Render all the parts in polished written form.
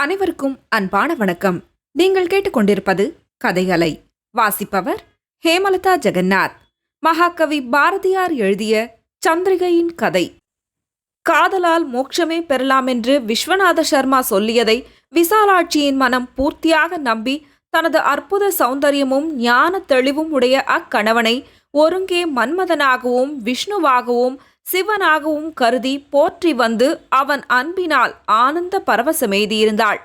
அனைவருக்கும் அன்பான வணக்கம். நீங்கள் கேட்டுக்கொண்டிருப்பது கதையலை. வாசிப்பவர் ஹேமலதா ஜெகநாத். மகாகவி பாரதியார் எழுதிய சந்திரிகையின் கதை. காதலால் மோட்சமே பெறலாம் என்று விஸ்வநாத சர்மா சொல்லியதை விசாலாட்சியின் மனம் பூர்த்தியாக நம்பி தனது அற்புத சௌந்தரியமும் ஞான தெளிவும் உடைய அக்கணவனை ஒருங்கே மன்மதனாகவும் விஷ்ணுவாகவும் சிவனாகவும் கருதி போற்றி வந்து அவன் அன்பினால் ஆனந்த பரவசமெய்தியிருந்தாள்.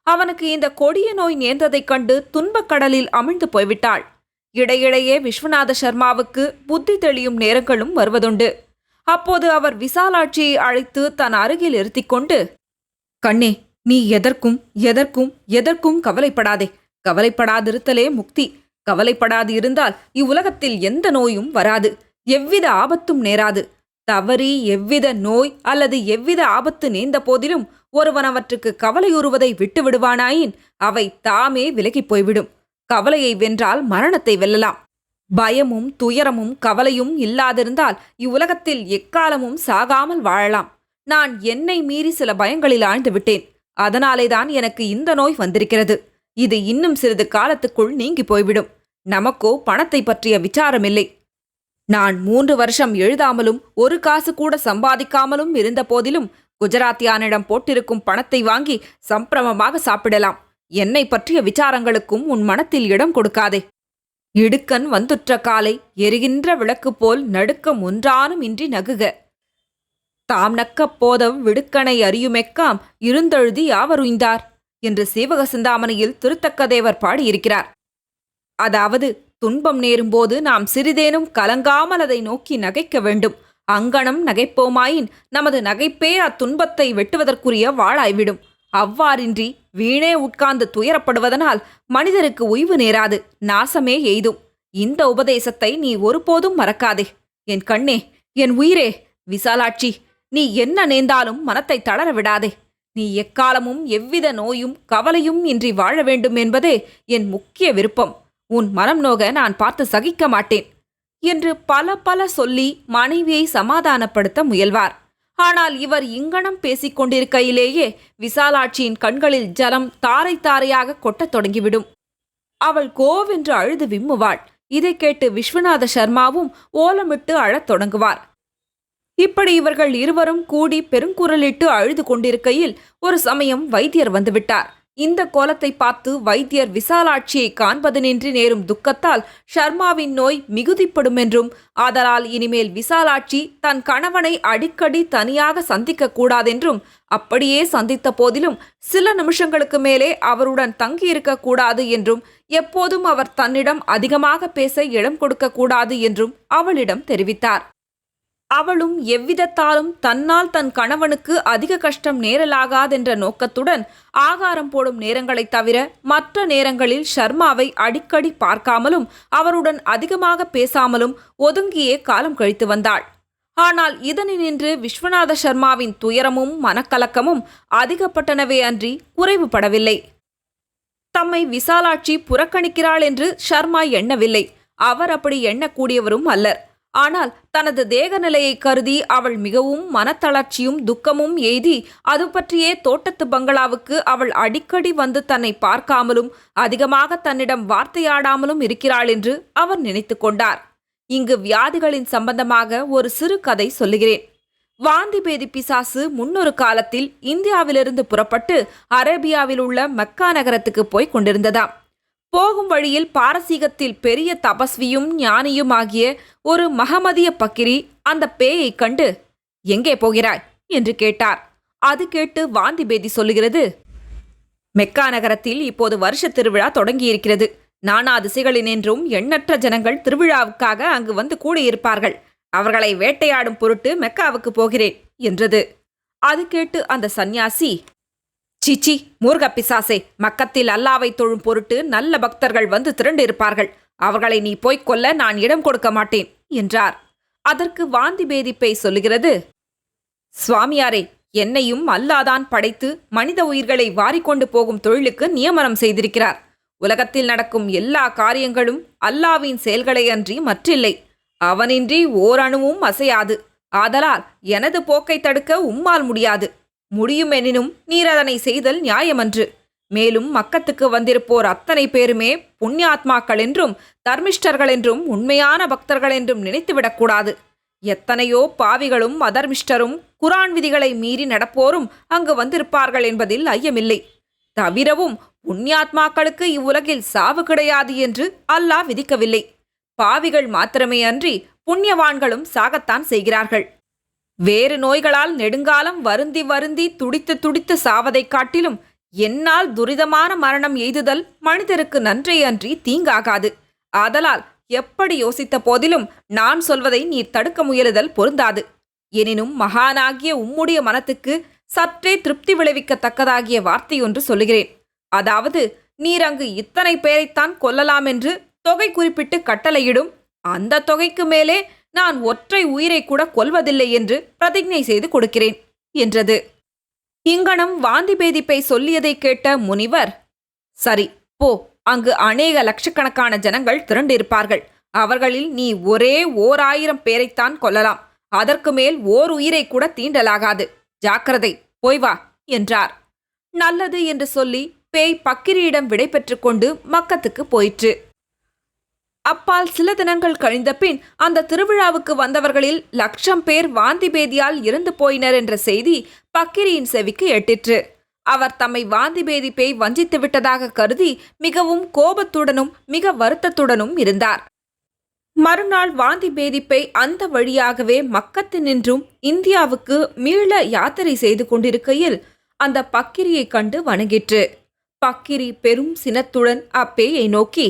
அவனுக்கு இந்த கொடிய நோய் நேர்ந்ததைக் கண்டு துன்பக் கடலில் அமிழ்ந்து போய்விட்டாள். இடையிடையே விஸ்வநாத சர்மாவுக்கு புத்தி தெளியும் நேரங்களும் வருவதுண்டு. அப்போது அவர் விசாலாட்சியை அழைத்து தன் அருகில் இருத்திக் கொண்டு, கண்ணே, நீ எதற்கும் எதற்கும் எதற்கும் கவலைப்படாதே. கவலைப்படாதிருத்தலே முக்தி. கவலைப்படாது இருந்தால் இவ்வுலகத்தில் எந்த நோயும் வராது, எவ்வித ஆபத்தும் நேராது. தவறி எவ்வித நோய் அல்லது எவ்வித ஆபத்து நேர்ந்த போதிலும் ஒருவன் அவற்றுக்கு கவலையுறுவதை விட்டு விடுவானாயின் அவை தாமே விலகிப் போய்விடும். கவலையை வென்றால் மரணத்தை வெல்லலாம். பயமும் துயரமும் கவலையும் இல்லாதிருந்தால் இவ்வுலகத்தில் எக்காலமும் சாகாமல் வாழலாம். நான் என்னை மீறி சில பயங்களில் ஆழ்ந்து விட்டேன். அதனாலேதான் எனக்கு இந்த நோய் வந்திருக்கிறது. இது இன்னும் சிறிது காலத்துக்குள் நீங்கி போய்விடும். நமக்கோ பணத்தை பற்றிய விசாரமில்லை. நான் 3 வருஷம் எழுதாமலும் ஒரு காசு கூட சம்பாதிக்காமலும் இருந்த போதிலும் குஜராத்தியானிடம் போட்டிருக்கும் பணத்தை வாங்கி சம்பிரமமாக சாப்பிடலாம். என்னை பற்றிய விசாரங்களுக்கும் உன் மனத்தில் இடம் கொடுக்காதே. இடுக்கன் வந்துற்ற காலை எரிகின்ற விளக்கு போல் நடுக்கம் ஒன்றானும் இன்றி நகுக. தாம் நக்கப் போதவ் விடுக்கனை அறியுமெக்காம் இருந்தழுதி யாவருய்ந்தார் என்று சீவக சிந்தாமணியில் திருத்தக்கதேவர் பாடியிருக்கிறார். அதாவது, துன்பம் நேரும்போது நாம் சிறிதேனும் கலங்காமல் அதை நோக்கி நகைக்க வேண்டும். அங்கனம் நகைப்போமாயின் நமது நகைப்பே அத்துன்பத்தை வெட்டுவதற்குரிய வாளாய்விடும். அவ்வாறின்றி வீணே உட்கார்ந்து துயரப்படுவதனால் மனிதருக்கு உய்வு நேராது, நாசமே எய்தும். இந்த உபதேசத்தை நீ ஒருபோதும் மறக்காதே. என் கண்ணே, என் உயிரே, விசாலாட்சி, நீ என்ன நேர்ந்தாலும் மனத்தை தளர விடாதே. நீ எக்காலமும் எவ்வித நோயும் கவலையும் இன்றி வாழ வேண்டும் என்பதே என் முக்கிய விருப்பம். உன் மனம் நோக நான் பார்த்து சகிக்க மாட்டேன் என்று பல சொல்லி மனைவியை சமாதானப்படுத்த முயல்வார். ஆனால் இவர் இங்கனம் பேசிக் கொண்டிருக்கையிலேயே விசாலாட்சியின் கண்களில் ஜலம் தாரை தாரையாக கொட்டத் தொடங்கிவிடும். அவள் கோவென்று அழுது விம்முவாள். இதை கேட்டு விஸ்வநாத சர்மாவும் ஓலமிட்டு அழத் தொடங்குவார். இப்படி இவர்கள் இருவரும் கூடி பெருங்குரலிட்டு அழுது கொண்டிருக்கையில் ஒரு சமயம் வைத்தியர் வந்துவிட்டார். இந்த கோலத்தை பார்த்து வைத்தியர் விசாலாட்சியை காண்பதனின்றி நேரும் துக்கத்தால் ஷர்மாவின் நோய் மிகுதிப்படும் என்றும், ஆதலால் இனிமேல் விசாலாட்சி தன் கணவனை அடிக்கடி தனியாக சந்திக்க கூடாதென்றும், அப்படியே சந்தித்த போதிலும் சில நிமிஷங்களுக்கு மேலே அவருடன் தங்கியிருக்க கூடாது என்றும், எப்போதும் அவர் தன்னிடம் அதிகமாக பேச இடம் கொடுக்க கூடாது என்றும் அவளிடம் தெரிவித்தார். அவளும் எவ்விதத்தாலும் தன்னால் தன் கணவனுக்கு அதிக கஷ்டம் நேரலாகாதென்ற நோக்கத்துடன் ஆகாரம் போடும் நேரங்களைத் தவிர மற்ற நேரங்களில் ஷர்மாவை அடிக்கடி பார்க்காமலும் அவருடன் அதிகமாக பேசாமலும் ஒதுங்கியே காலம் கழித்து வந்தாள். ஆனால் இதனின்று விஸ்வநாத சர்மாவின் துயரமும் மனக்கலக்கமும் அதிகப்பட்டனவே அன்றி குறைவுபடவில்லை. தம்மை விசாலாட்சி புறக்கணிக்கிறாள் என்று ஷர்மா எண்ணவில்லை. அவர் அப்படி எண்ணக்கூடியவரும் அல்லர். ஆனால் தனது தேக நிலையை கருதி அவள் மிகவும் மனத்தளர்ச்சியும் துக்கமும் எய்தி அது பற்றியே தோட்டத்து பங்களாவுக்கு அவள் அடிக்கடி வந்து தன்னை பார்க்காமலும் அதிகமாக தன்னிடம் வார்த்தையாடாமலும் இருக்கிறாள் என்று அவர் நினைத்து கொண்டார். இங்கு வியாதிகளின் சம்பந்தமாக ஒரு சிறு கதை சொல்லுகிறேன். வாந்தி பேதி பிசாசு முன்னொரு காலத்தில் இந்தியாவிலிருந்து புறப்பட்டு அரேபியாவில் உள்ள மெக்கா நகரத்துக்கு போய் கொண்டிருந்ததாம். போகும் வழியில் பாரசீகத்தில் பெரிய தபஸ்வியும் ஞானியும் ஆகிய ஒரு மஹமதிய பக்கிரி அந்த பேயை கண்டு, எங்கே போகிறாய் என்று கேட்டார். அது கேட்டு வாந்தி பேதி சொல்லுகிறது, மெக்கா நகரத்தில் இப்போது வருஷ திருவிழா தொடங்கியிருக்கிறது. நானா திசைகளினின்றும் எண்ணற்ற ஜனங்கள் திருவிழாவுக்காக அங்கு வந்து கூடியிருப்பார்கள். அவர்களை வேட்டையாடும் பொருட்டு மெக்காவுக்கு போகிறேன் என்றது. அது கேட்டு அந்த சந்நியாசி, சீச்சி, மூர்க பிசாசே, மக்கத்தில் அல்லாவை தொழும் பொருட்டு நல்ல பக்தர்கள் வந்து திரண்டிருப்பார்கள். அவர்களை நீ போய்க் கொல்ல நான் இடம் கொடுக்க மாட்டேன் என்றார். அதற்கு வாந்தி பேதிப்பை சொல்லுகிறது, சுவாமியாரே, என்னையும் அல்லாதான் படைத்து மனித உயிர்களை வாரிக்கொண்டு போகும் தொழிலுக்கு நியமனம் செய்திருக்கிறார். உலகத்தில் நடக்கும் எல்லா காரியங்களும் அல்லாவின் செயல்களை அன்றி மற்றில்லை. அவனின்றி ஓரணுவும் அசையாது. ஆதலால் எனது போக்கை தடுக்க உம்மால் முடியாது. முடியுமெனினும் நீர் அதனை செய்தல் நியாயமன்று. மேலும் மக்கத்துக்கு வந்திருப்போர் அத்தனை பேருமே புண்ணியாத்மாக்கள் என்றும் தர்மிஷ்டர்கள் என்றும் உண்மையான பக்தர்கள் என்றும் நினைத்துவிடக்கூடாது. எத்தனையோ பாவிகளும் அதர்மிஷ்டரும் குரான் விதிகளை மீறி நடப்போரும் அங்கு வந்திருப்பார்கள் என்பதில் ஐயமில்லை. தவிரவும் புண்ணியாத்மாக்களுக்கு இவ்வுலகில் சாவு கிடையாது என்று அல்லாஹ் விதிக்கவில்லை. பாவிகள் மாத்திரமே அன்றி புண்ணியவான்களும் சாகத்தான் செய்கிறார்கள். வேறு நோய்களால் நெடுங்காலம் வருந்தி வருந்தி துடித்து துடித்து சாவதைக் காட்டிலும் என்னால் துரிதமான மரணம் எய்துதல் மனிதருக்கு நன்றே அன்றி தீங்காகாது. ஆதலால் எப்படி யோசித்த போதிலும் நான் சொல்வதை நீர் தடுக்க முயலுதல் பொருந்தாது. எனினும் மகானாகிய உம்முடைய மனத்துக்கு சற்றே திருப்தி விளைவிக்கத்தக்கதாகிய வார்த்தையொன்று சொல்லுகிறேன். அதாவது, நீர் அங்கு இத்தனை பேரைத்தான் கொல்லலாம் என்று தொகை குறிப்பிட்டு கட்டளையிடும். அந்த தொகைக்கு மேலே நான் ஒற்றை உயிரை கூட கொல்வதில்லை என்று பிரதிஜை செய்து கொடுக்கிறேன் என்றது. இங்கனம் வாந்தி பேதிப்பை சொல்லியதை கேட்ட முனிவர், சரி போ, அங்கு அநேக லட்சக்கணக்கான ஜனங்கள் திரண்டிருப்பார்கள். அவர்களில் நீ ஒரே 1000 பேரைத்தான் கொல்லலாம். அதற்கு மேல் ஓர் உயிரை கூட தீண்டலாகாது. ஜாக்கிரதை, போய் வா என்றார். நல்லது என்று சொல்லி பேய் பக்கிரியிடம் விடை பெற்று கொண்டு மக்கத்துக்கு போயிற்று. அப்பால் சில தினங்கள் கழிந்த பின் அந்த திருவிழாவுக்கு வந்தவர்களில் 1,00,000 பேர் வாந்தி பேதியால் இறந்து போயினர் என்ற செய்தி பக்கிரியின் செவிக்கு எட்டிற்று. அவர் தம்மை வாந்தி பேதி பேய் வஞ்சித்து விட்டதாக கருதி மிகவும் கோபத்துடனும் மிக வருத்தத்துடனும் இருந்தார். மறுநாள் வாந்தி பேதி பேய் அந்த வழியாகவே மக்கத்தினின்றும் இந்தியாவுக்கு மீள யாத்திரை செய்து கொண்டிருக்கையில் அந்த பக்கிரியை கண்டு வணங்கிற்று. பக்கிரி பெரும் சினத்துடன் அப்பேயை நோக்கி,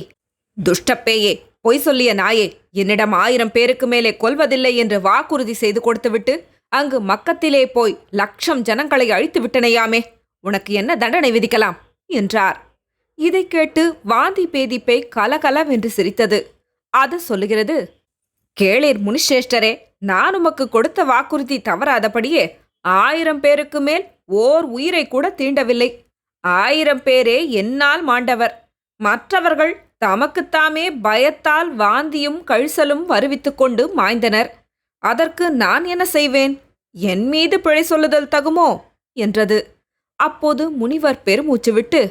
துஷ்டப்பேயே, பொய் சொல்லிய நாயே, என்னிடம் 1000 பேருக்கு மேலே கொல்வதில்லை என்று வாக்குறுதி செய்து கொடுத்துவிட்டு அங்கு மக்கத்திலே போய் 1,00,000 ஜனங்களை அழித்து விட்டனையாமே, உனக்கு என்ன தண்டனை விதிக்கலாம் என்றார். இதை கேட்டு வாந்தி பேதி பேய் கலகலவென்று சிரித்தது. அது சொல்லுகிறது, கேளீர் முனிஷ்ரேஷ்டரே, நான் உமக்கு கொடுத்த வாக்குறுதி தவறாதபடியே 1000 பேருக்கு மேல் ஓர் உயிரை கூட தீண்டவில்லை. 1000 பேரே என்னால் மாண்டவர். மற்றவர்கள் தமக்குத்தாமே பயத்தால் வாந்தியும் கழிசலும் வருவித்துக் கொண்டு மாய்ந்தனர். அதற்கு நான் என்ன செய்வேன்? என் மீது பிழை சொல்லுதல் தகுமோ என்றது. அப்போது முனிவர் பெருமூச்சு விட்டு,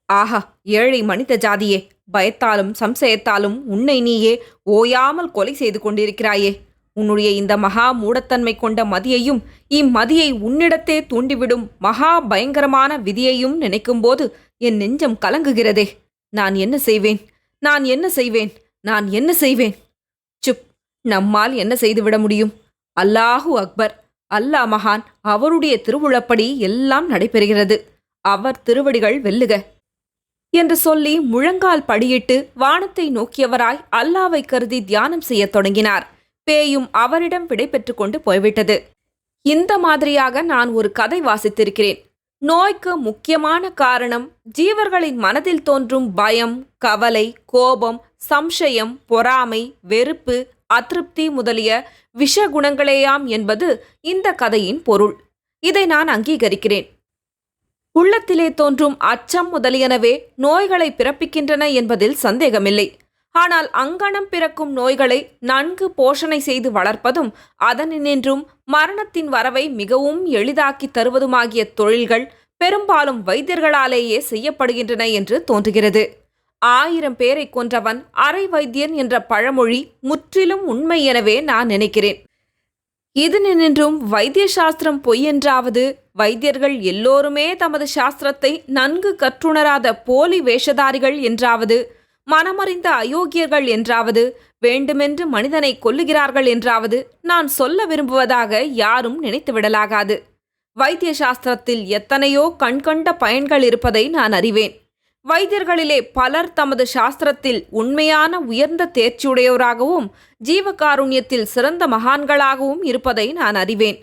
ஆஹா, ஏழை மனித ஜாதியே, பயத்தாலும் சம்சயத்தாலும் உன்னை நீயே ஓயாமல் கொலை செய்து கொண்டிருக்கிறாயே. உன்னுடைய இந்த மகா மூடத்தன்மை கொண்ட மதியையும் இம்மதியை உன்னிடத்தே தூண்டிவிடும் மகா பயங்கரமான விதியையும் நினைக்கும்போது என் நெஞ்சம் கலங்குகிறதே. நான் என்ன செய்வேன்? நான் என்ன செய்வேன்? நான் என்ன செய்வேன்? சுப், நம்மால் என்ன செய்துவிட முடியும்? அல்லாஹு அக்பர், அல்லாஹ் மகான், அவருடைய திருவுளப்படி எல்லாம் நடைபெறுகிறது. அவர் திருவடிகள் வெல்லுக என்று சொல்லி முழங்கால் படியிட்டு வானத்தை நோக்கியவராய் அல்லாவை கருதி தியானம் செய்யத் தொடங்கினார். பேயும் அவரிடம் விடை பெற்று கொண்டு போய்விட்டது. இந்த மாதிரியாக நான் ஒரு கதை வாசித்திருக்கிறேன். நோய்க்கு முக்கியமான காரணம் ஜீவர்களின் மனதில் தோன்றும் பயம், கவலை, கோபம், சம்சயம், பொறாமை, வெறுப்பு, அதிருப்தி முதலிய விஷகுணங்களேயாம் என்பது இந்த கதையின் பொருள். இதை நான் அங்கீகரிக்கிறேன். உள்ளத்திலே தோன்றும் அச்சம் முதலியனவே நோய்களை பிறப்பிக்கின்றன என்பதில் சந்தேகமில்லை. ஆனால் அங்கனம் பிறக்கும் நோய்களை நன்கு போஷணை செய்து வளர்ப்பதும் அதனின்றும் மரணத்தின் வரவை மிகவும் எளிதாக்கி தருவதுமாகிய தொழில்கள் பெரும்பாலும் வைத்தியர்களாலேயே செய்யப்படுகின்றன என்று தோன்றுகிறது. 1000 பேரை கொன்றவன் அரை வைத்தியன் என்ற பழமொழி முற்றிலும் உண்மை எனவே நான் நினைக்கிறேன். இதனின்றும் வைத்திய சாஸ்திரம் பொய்யென்றாவது, வைத்தியர்கள் எல்லோருமே தமது சாஸ்திரத்தை நன்கு கற்றுணராத போலி வேஷதாரிகள் என்றாவது, மனமறிந்த அயோக்கியர்கள் என்றாவது, வேண்டுமென்று மனிதனை கொல்லுகிறார்கள் என்றாவது நான் சொல்ல விரும்புவதாக யாரும் நினைத்துவிடலாகாது. வைத்திய சாஸ்திரத்தில் எத்தனையோ கண்கண்ட பயன்கள் இருப்பதை நான் அறிவேன். வைத்தியர்களிலே பலர் தமது சாஸ்திரத்தில் உண்மையான உயர்ந்த தேர்ச்சியுடையோராகவும் ஜீவகாருண்யத்தில் சிறந்த மகான்களாகவும் இருப்பதை நான் அறிவேன்.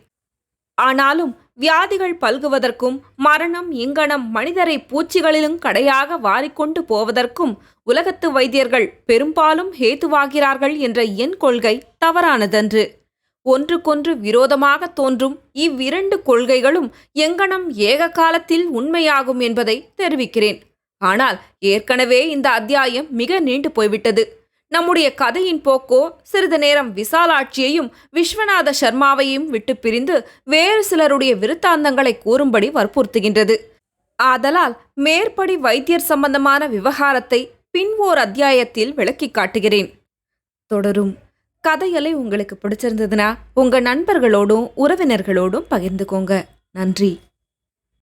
ஆனாலும் வியாதிகள் பல்குவதற்கும் மரணம் இங்கனம் மனிதரை பூச்சிகளிலும் கடையாக வாரிக்கொண்டு போவதற்கும் உலகத்து வைத்தியர்கள் பெரும்பாலும் ஹேதுவாகிறார்கள் என்ற என் கொள்கை தவறானதன்று. ஒன்றுக்கொன்று விரோதமாக தோன்றும் இவ்விரண்டு கொள்கைகளும் எங்கனம் ஏக காலத்தில் உண்மையாகும் என்பதை தெரிவிக்கிறேன். ஆனால் ஏற்கனவே இந்த அத்தியாயம் மிக நீண்டு போய்விட்டது. நம்முடைய கதையின் போக்கோ சிறிது நேரம் விசாலாட்சியையும் விஸ்வநாத சர்மாவையும் விட்டு பிரிந்து வேறு சிலருடைய விருத்தாந்தங்களை கூறும்படி வற்புறுத்துகின்றது. ஆதலால் மேற்படி வைத்தியர் சம்பந்தமான விவகாரத்தை பின் ஓர் அத்தியாயத்தில் விளக்கி காட்டுகிறேன். தொடரும். கதையலை உங்களுக்கு பிடிச்சிருந்ததுன்னா உங்க நண்பர்களோடும் உறவினர்களோடும் பகிர்ந்துக்கோங்க. நன்றி.